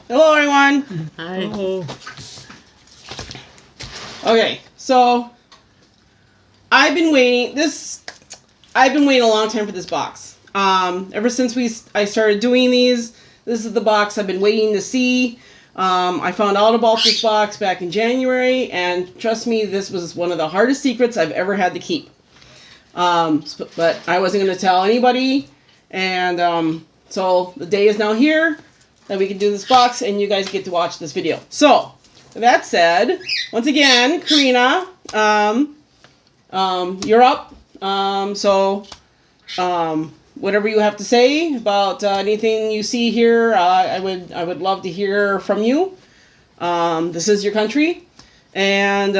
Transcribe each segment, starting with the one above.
Hello, everyone. Hi. Hello. Okay, so I've been waiting a long time for this box. Ever since I started doing these, this is the box I've been waiting to see. I found out about this box back in January, and trust me, this was one of the hardest secrets I've ever had to keep. But I wasn't going to tell anybody, and so the day is now here that we can do this box, and you guys get to watch this video. So, with that said, once again, Karina, you're up. Whatever you have to say about anything you see here, I would love to hear from you. This is your country, and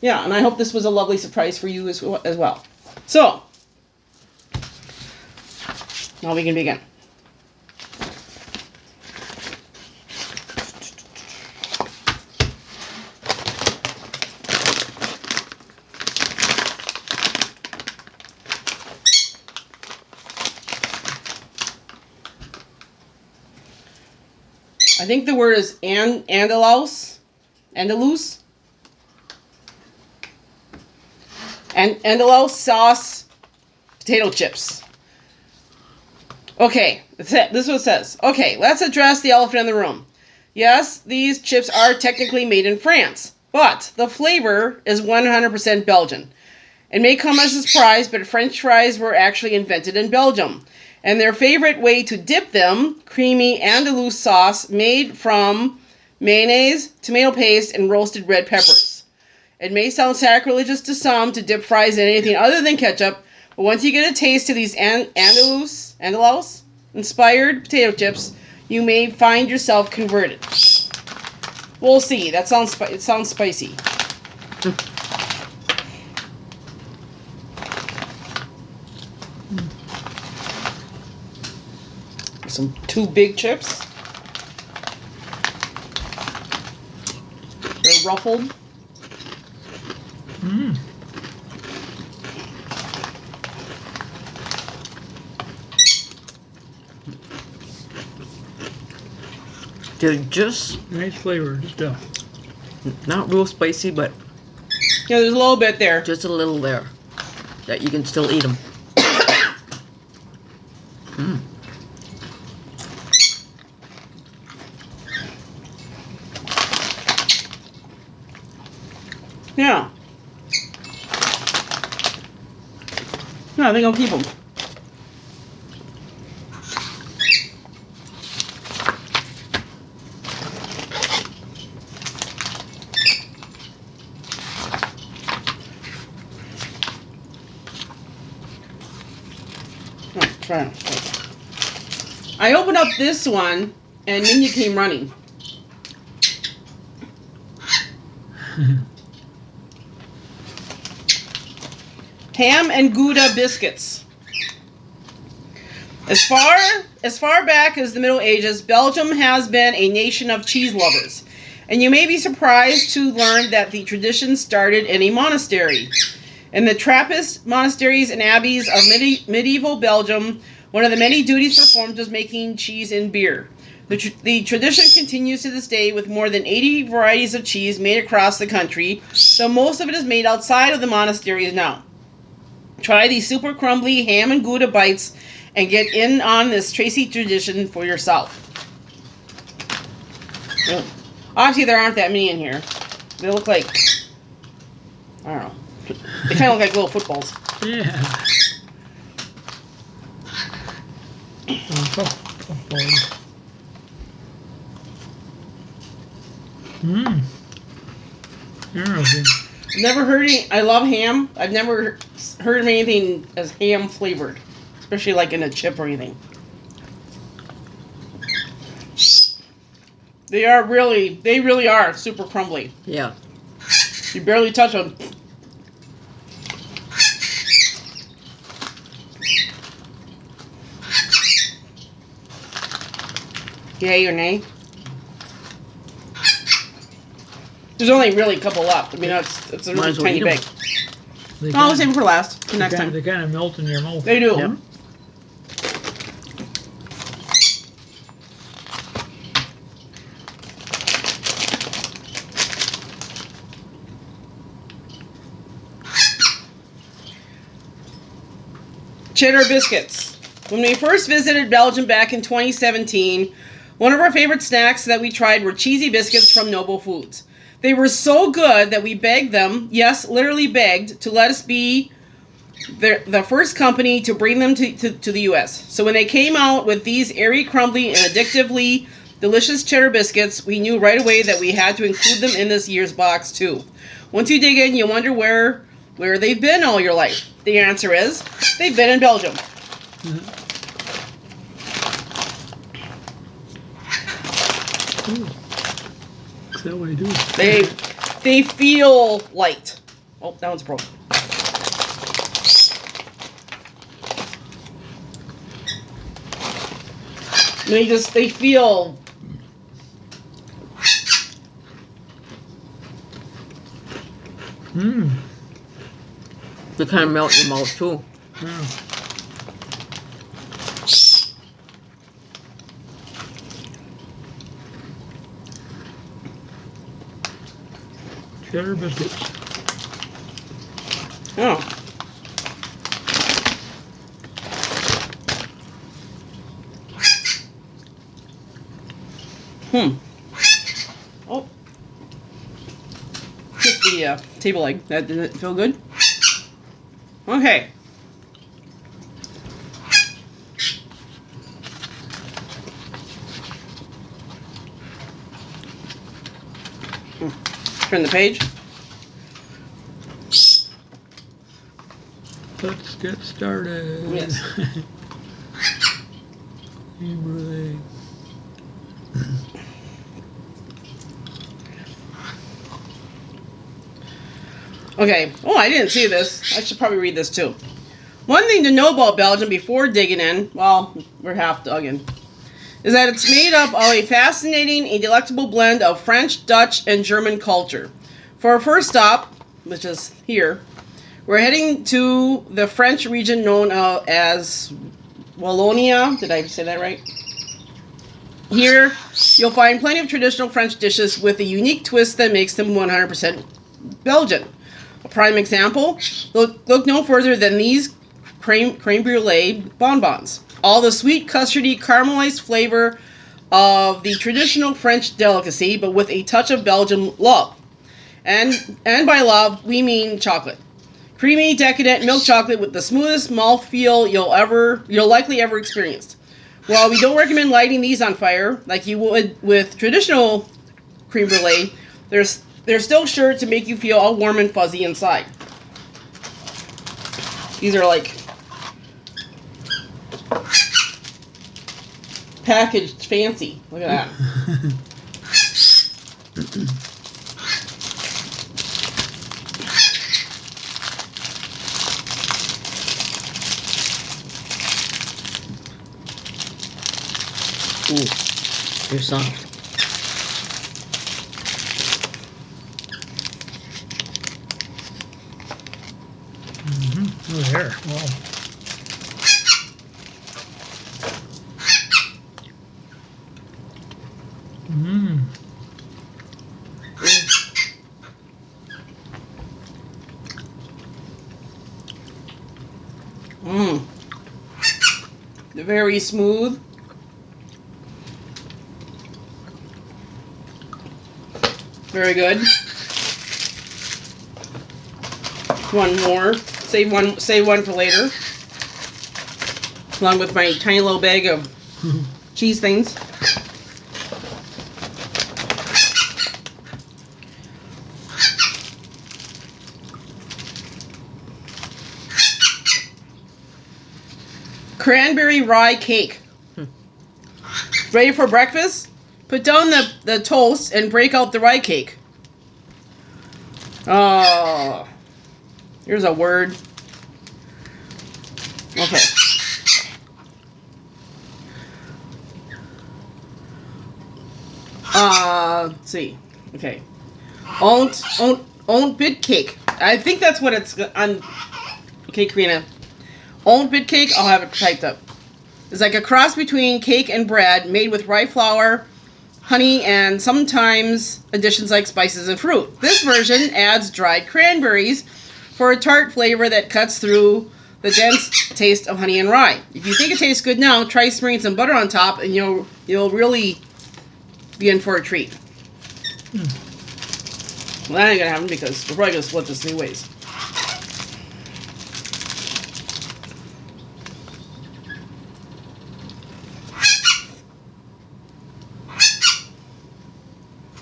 yeah, and I hope this was a lovely surprise for you as well. So, now we can begin. I think the word is Andalus. Andalus sauce potato chips. Okay, this is what it says. Okay, let's address the elephant in the room. Yes, these chips are technically made in France, but the flavor is 100% Belgian. It may come as a surprise, but French fries were actually invented in Belgium. And their favorite way to dip them, creamy Andalus sauce made from mayonnaise, tomato paste, and roasted red peppers. It may sound sacrilegious to some to dip fries in anything other than ketchup, but once you get a taste of these Andalus-inspired potato chips, you may find yourself converted. We'll see. It sounds spicy. Some 2 big chips. They're ruffled. They're just Nice flavor stuff. not real spicy, but Yeah, there's a little bit there. just a little there that you can still eat them. Yeah. No, I think I'll keep them. Try them. I opened up this one, and Minya came running. Ham and Gouda biscuits. As far back as the Middle Ages, Belgium has been a nation of cheese lovers. And you may be surprised to learn that the tradition started in a monastery. In the Trappist monasteries and abbeys of medieval Belgium, one of the many duties performed was making cheese and beer. The tradition continues to this day with more than 80 varieties of cheese made across the country, though most of it is made outside of the monasteries now. Try these super crumbly ham and Gouda bites and get in on this Tracy tradition for yourself. Obviously, there aren't that many in here. They look like, I don't know. They kind of look like little footballs. Yeah. Interesting. Never heard any. I love ham. I've never heard of anything as ham flavored, especially like in a chip or anything. They really are super crumbly. Yeah. You barely touch them. Yay or nay? There's only really a couple left. I mean, it's a Might really as well tiny eat 'em. bag. They I'll kinda- save it for last, for next time. They kind of melt in your mouth. They do. Yep. cheddar biscuits. When we first visited Belgium back in 2017, one of our favorite snacks that we tried were cheesy biscuits from Noble Foods. They were so good that we begged them, yes, literally begged, to let us be the first company to bring them to the U.S. So when they came out with these airy, crumbly, and addictively delicious cheddar biscuits, we knew right away that we had to include them in this year's box too. Once you dig in, you wonder where they've been all your life. The answer is, they've been in Belgium. Is that what I do? They feel light. Oh, that one's broken. They feel. Mmm. They kind of melt in your mouth too. Yeah. Cheddar biscuits. Oh. Oh. Hit the table leg. That didn't feel good. Okay. Turn the page. Let's get started. Yes. Really. Okay. Oh, I didn't see this. I should probably read this too. One thing to know about Belgium before digging in, well, we're half dug in, is that it's made up of a fascinating and delectable blend of French, Dutch, and German culture. For our first stop, which is here, we're heading to the French region known as Wallonia. Did I say that right? Here, you'll find plenty of traditional French dishes with a unique twist that makes them 100% Belgian. A prime example, look no further than these creme brulee bonbons. All the sweet, custardy, caramelized flavor of the traditional French delicacy, but with a touch of Belgian love. And by love, we mean chocolate. Creamy, decadent milk chocolate with the smoothest mouthfeel you'll likely ever experienced. While we don't recommend lighting these on fire like you would with traditional creme brulee, they're still sure to make you feel all warm and fuzzy inside. These are like packaged fancy. Look at that. Ooh, they're soft. Oh, there. Wow. Mmm. Mmm. Very smooth. Very good. One more. Save one for later. Along with my tiny little bag of cheese things. Cranberry rye cake. Ready for breakfast? Put down the toast and break out the rye cake. Oh. Here's a word. Okay. Let's see. Okay. Own bit cake. I think that's what it's on. Okay, Karina. Own bit cake. I'll have it typed up. It's like a cross between cake and bread, made with rye flour, honey, and sometimes additions like spices and fruit. This version adds dried cranberries for a tart flavor that cuts through the dense taste of honey and rye. If you think it tastes good now, try sprinkling some butter on top, and you'll really be in for a treat. Well, that ain't gonna happen because we're probably gonna split this 3 ways.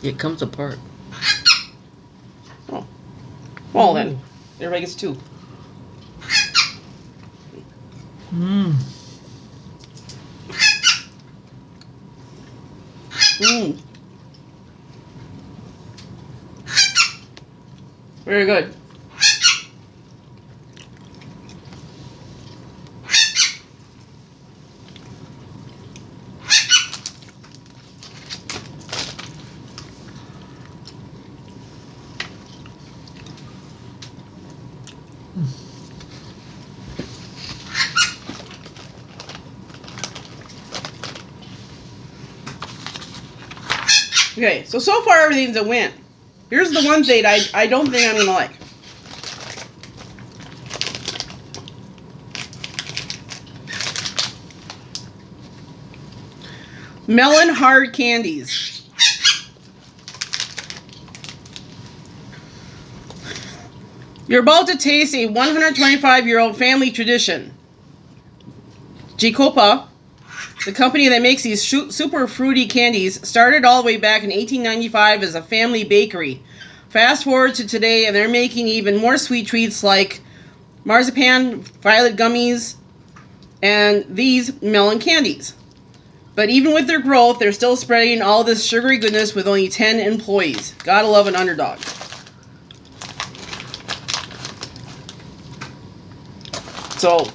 It comes apart. Oh. Well then, everybody gets 2. Mmm. Mmm. Very good. Okay, so far everything's a win. Here's the one thing I don't think I'm gonna like. Melon hard candies. You're about to taste a 125-year-old family tradition. Jacopa, the company that makes these super fruity candies, started all the way back in 1895 as a family bakery. Fast forward to today, and they're making even more sweet treats like marzipan, violet gummies, and these melon candies. But even with their growth, they're still spreading all this sugary goodness with only 10 employees. Gotta love an underdog. So,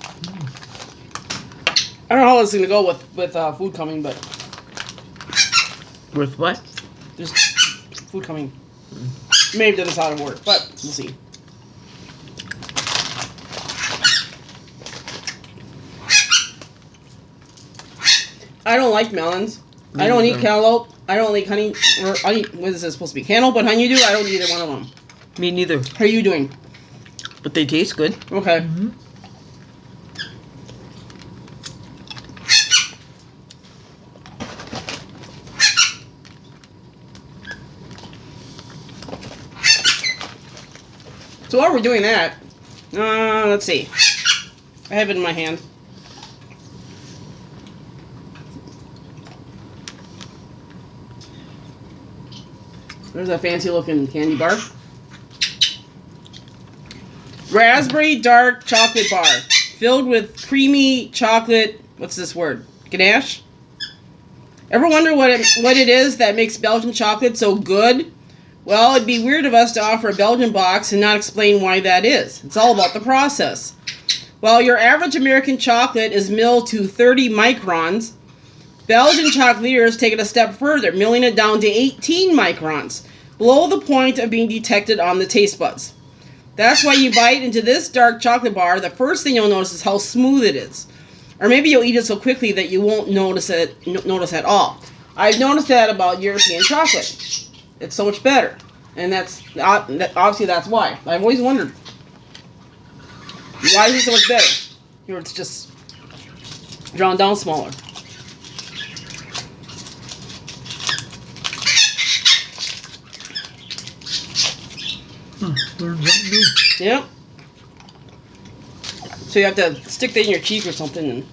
I don't know how this is going to go with food coming, but With what? there's food coming. Maybe to this out of work, but we'll see. I don't like melons. I don't eat cantaloupe. I don't like honey. Or what is this supposed to be? Cantaloupe and honeydew? I don't eat either one of them. Me neither. How are you doing? But they taste good. Okay. Mm-hmm. So while we're doing that, let's see. I have it in my hand. There's a fancy looking candy bar. Raspberry dark chocolate bar. Filled with creamy chocolate, what's this word? Ganache? Ever wonder what it is that makes Belgian chocolate so good? Well, it'd be weird of us to offer a Belgian box and not explain why that is. It's all about the process. While your average American chocolate is milled to 30 microns, Belgian chocolatiers take it a step further, milling it down to 18 microns, below the point of being detected on the taste buds. That's why you bite into this dark chocolate bar, the first thing you'll notice is how smooth it is. Or maybe you'll eat it so quickly that you won't notice at all. I've noticed that about European chocolate. It's so much better. And obviously that's why. I've always wondered, why is it so much better? Here it's just drawn down smaller. Learn something new. Yep. So you have to stick that in your cheek or something and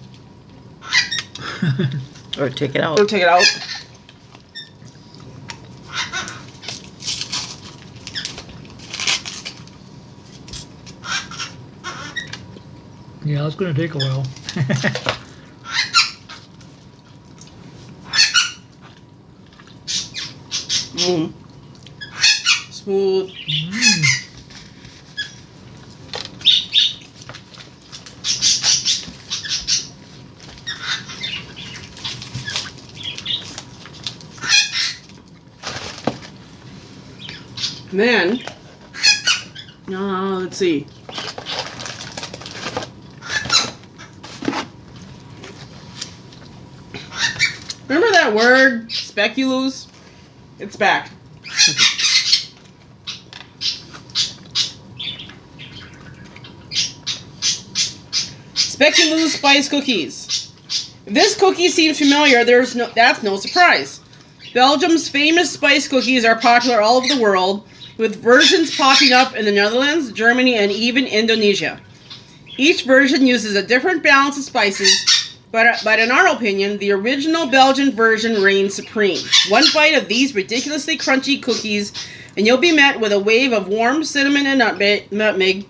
Or take it out. or take it out. Yeah, it's going to take a while. Mm. Smooth. Then, let's see. Remember that word, speculoos? It's back. Specky Lou's Spice Cookies. If this cookie seems familiar, that's no surprise. Belgium's famous spice cookies are popular all over the world, with versions popping up in the Netherlands, Germany, and even Indonesia. Each version uses a different balance of spices, but in our opinion, the original Belgian version reigns supreme. One bite of these ridiculously crunchy cookies, and you'll be met with a wave of warm cinnamon and nutmeg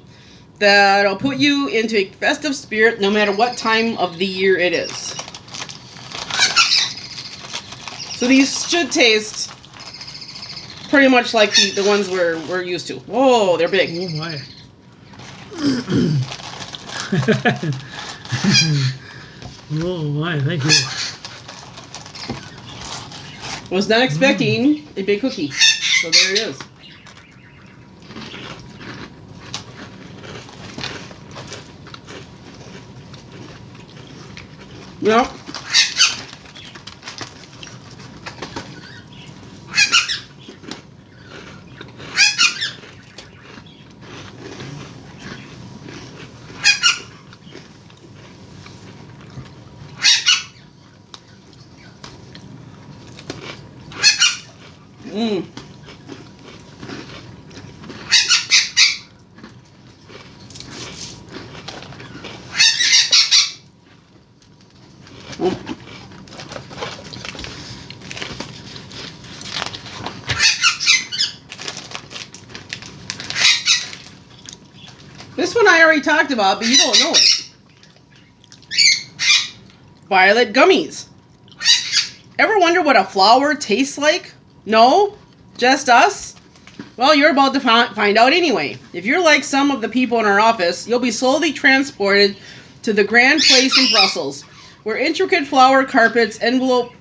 that'll put you into a festive spirit no matter what time of the year it is. So these should taste pretty much like the ones we're used to. Whoa, they're big. Oh my. Oh my, thank you. Was not expecting a big cookie. So there it is. Yep. Mmm. This one I already talked about, but you don't know it. Violet gummies. Ever wonder what a flower tastes like? No? Just us? Well, you're about to find out anyway. If you're like some of the people in our office, you'll be slowly transported to the grand place in Brussels, where intricate flower carpets envelop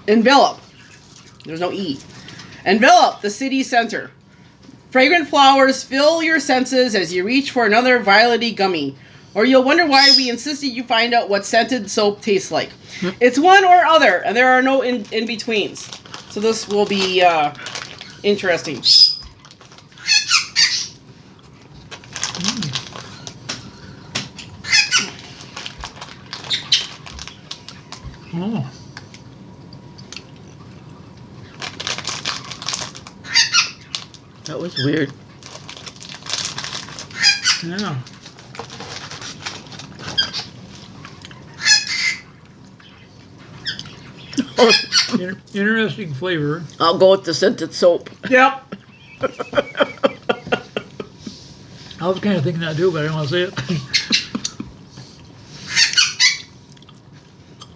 envelop. There's no E. Envelop the city center. Fragrant flowers fill your senses as you reach for another violety gummy. Or you'll wonder why we insisted you find out what scented soap tastes like. It's one or other, and there are no in-betweens. So this will be interesting. Oh. That was weird. Yeah. Interesting flavor. I'll go with the scented soap. Yep. I was kind of thinking that too, but I didn't want to say it.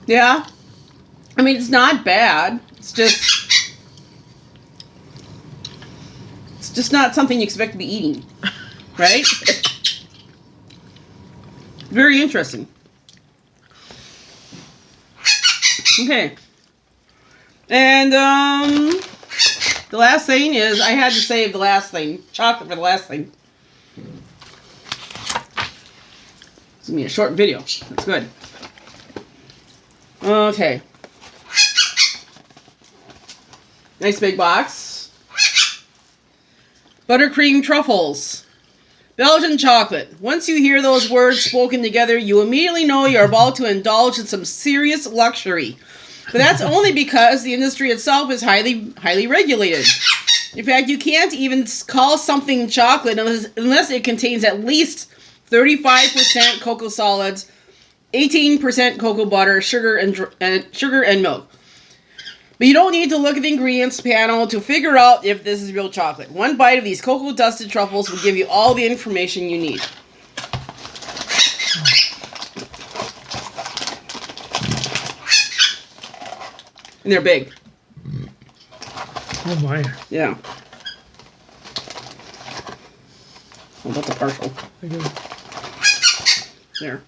Yeah. I mean, it's not bad. It's just not something you expect to be eating. Right? Very interesting. Okay. And the last thing is, I had to save the last thing. Chocolate for the last thing. It's going to be a short video. That's good. Okay. Nice big box. Buttercream truffles. Belgian chocolate. Once you hear those words spoken together, you immediately know you're about to indulge in some serious luxury. But that's only because the industry itself is highly regulated. In fact, you can't even call something chocolate unless it contains at least 35% cocoa solids, 18% cocoa butter, sugar and milk. But you don't need to look at the ingredients panel to figure out if this is real chocolate. One bite of these cocoa-dusted truffles will give you all the information you need. And they're big. Oh my. Yeah. What about the partial? I get it. There.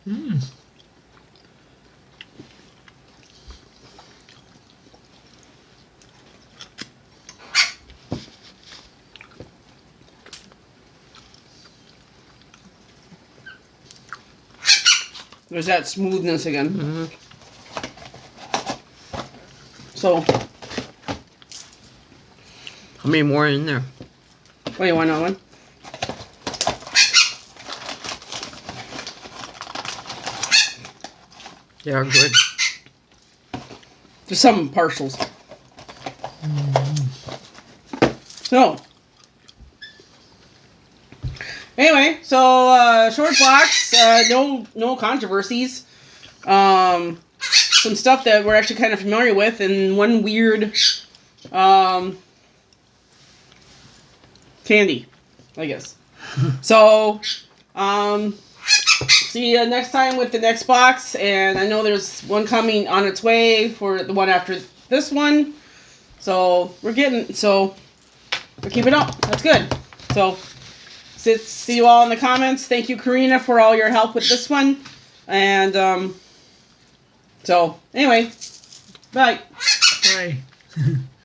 Mmm. There's that smoothness again. Mm-hmm. So, How many more in there? what do you want on one? They are good. There's some partials. So, anyway, so short box, no controversies. Some stuff that we're actually kind of familiar with, and one weird candy, I guess. So, see you next time with the next box, and I know there's one coming on its way for the one after this one. So we're keep it up. That's good. So see you all in the comments. Thank you, Karina, for all your help with this one. And so anyway, bye. Bye.